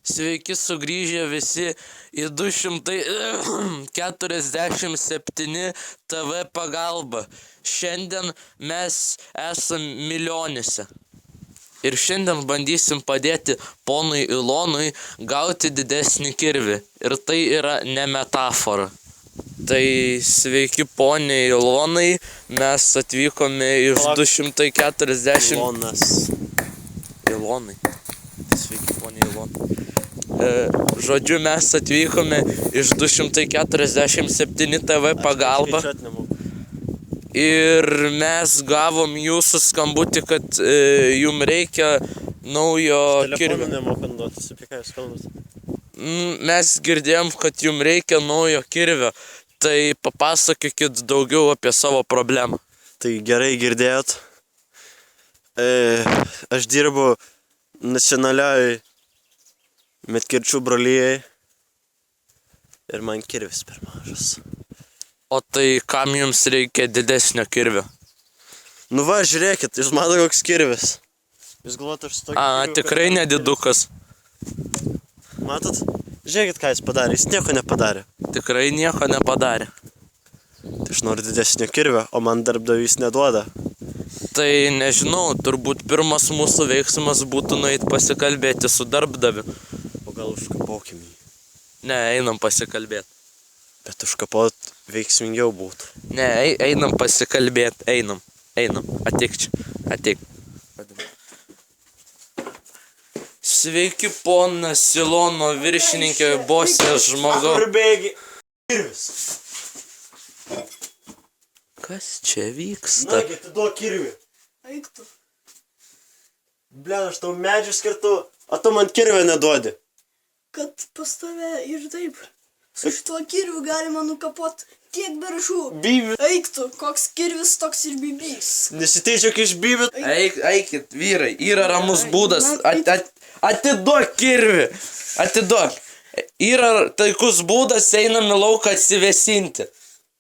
Sveiki sugrįžę visi į 247 TV pagalbą. Šiandien mes esam Milionyse. Ir šiandien bandysim padėti ponui Ilonui gauti didesnį kirvį. Ir tai yra ne metafora. Tai sveiki poniai Ilonai, mes atvykome iš 240... Ilonai. Sveiki poniai Ilonai. Žodžiu, mes atvykome iš 247 TV pagalbą. Ir mes gavom jūsų skambutį, kad jum reikia naujo kirvio. Telefoną nemokant duotis, apie ką jūs kalbate? Mes girdėjom, kad jum reikia naujo kirvio. Tai papasakokit daugiau apie savo problemą. Tai gerai girdėjot. Aš dirbu nacionaliai medkirčių brolyjai. Ir man kirvis per mažas. O tai kam jums reikia didesnio kirvio? Nu va, žiūrėkit, jūs matote koks kirvis. Jūs galvote, aš su tokiu kirviu... Tikrai nedidukas. Matot? Žiūrėkit, ką jis padarė. Jis nieko nepadarė. Tikrai nieko nepadarė. Tai aš noriu didesnio kirvio, o man darbdavys neduoda. Tai nežinau, turbūt pirmas mūsų veiksmas būtų nueit pasikalbėti su darbdaviu. O gal užkapokim jį? Ne, einam pasikalbėti. Bet užkapot veiksmingiau būtų. Ne, einam pasikalbėti, einam. Ateik čia, ateik. Sveiki, ponas Ilono viršininkė, bosės žmogau. Kur bėgi? Kirvis. Kas čia vyksta? Nagi, tu duok kirvį. Eik tu. Blen, aš tau medžius skirtu, o tu man kirvį neduodi. Kad pas tave ir taip. Su šituo kirviu galima nukapot tiek beržų. Bybi. Eik tu, koks kirvis toks ir bybys. Nesiteičiok iš bybi. Eikit, vyrai, yra ramus būdas. Atiduok kirvį. Atiduok. Yra taikus būdas, einam į lauką atsivesinti.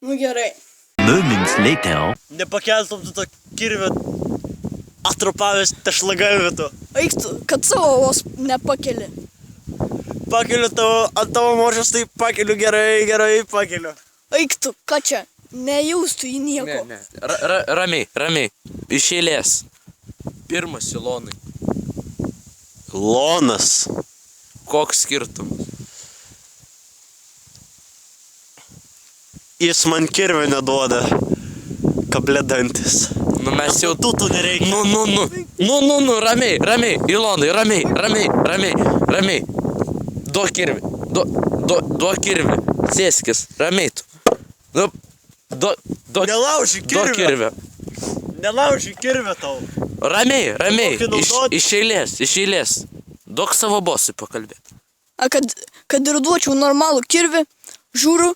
Nu gerai. Moments later. Nepakeltum tu to kirvio atrupavęs tešlagalvitų. Eik tu, kad savo vos nepakeli. Pakeliu tavo, ant tavo moržas, tai pakeliu gerai pakeliu. Eik tu, ką čia? Nejaustų į nieko. Ne. Ramiai. Iš eilės. Pirmas Ilonai. Lonas. Koks skirtumas? Jis man kirvio neduoda. Kablėdantis. Nu mes jau... Tu nereikia. Nu, ramiai. Ilonai, ramiai. Duok kirvį. Duok kirvį. Sėskis, ramiai tu. Nelauži Duok kirvį. Nelauži kirvio tau. Ramiai. Iš eilės. Duok savo bosui pakalbėti. Kad ir duočiau normalų kirvį, žiūriu,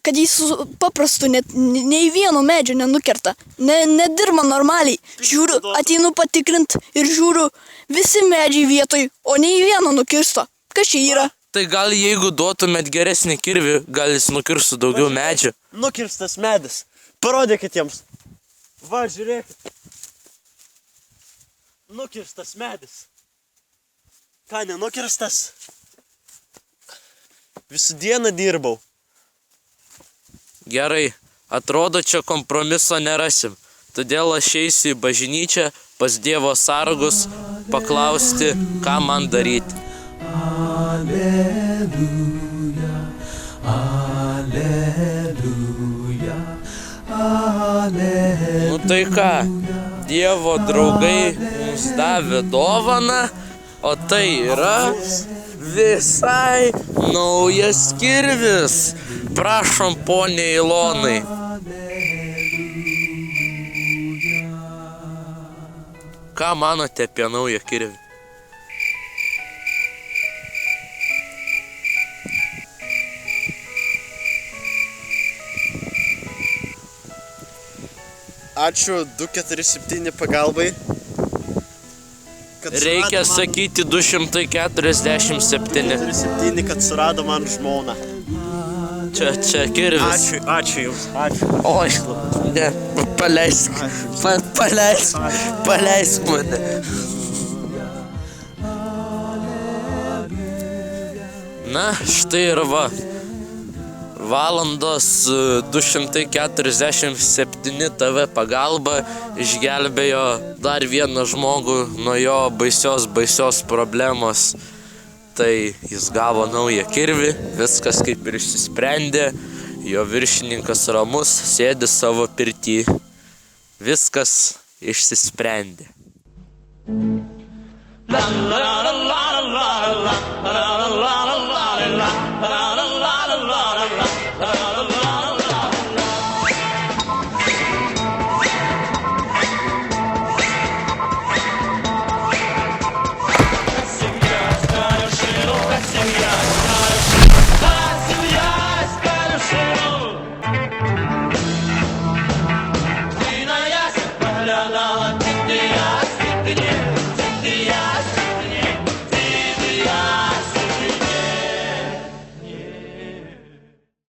kad jis paprastu net nei vieno medžio nenukerta. Nedirba normaliai. Žiūriu, ateinu patikrint ir žiūriu, visi medžiai vietoj, o nei vieno nukirsto. Kas čia yra? Tai gal jeigu duotumėt geresnį kirvį, gal jis nukirstų daugiau medžių. Nukirstas medis. Parodykit jiems. Va, žiūrėkit. Nukirstas medis. Ką, nenukirstas? Visą dieną dirbau. Gerai, atrodo, čia kompromiso nerasim. Todėl aš eisiu į bažnyčią pas Dievo sargus paklausti, ką man daryti. Alleluja, alleluja, alleluja. Nu tai ką, Dievo draugai mums davė dovaną, o tai yra visai naujas kirvis. Prašom, ponia Ilonai. Ką manote apie naują kirvį? Ačiū 247 pagalbai. Reikia sakyti 247. 247, kad surado man žmoną. Čia kirvis. Ačiū jums. Ačiū. Oi, ne, paleisk mane. Na, štai ir va. Valandos 247 TV pagalba išgelbėjo dar vieną žmogų nuo jo baisios problemos. Tai jis gavo naują kirvį, viskas kaip ir išsisprendė, jo viršininkas ramus sėdi savo pirty. Viskas išsisprendė. La la la la la la la la la.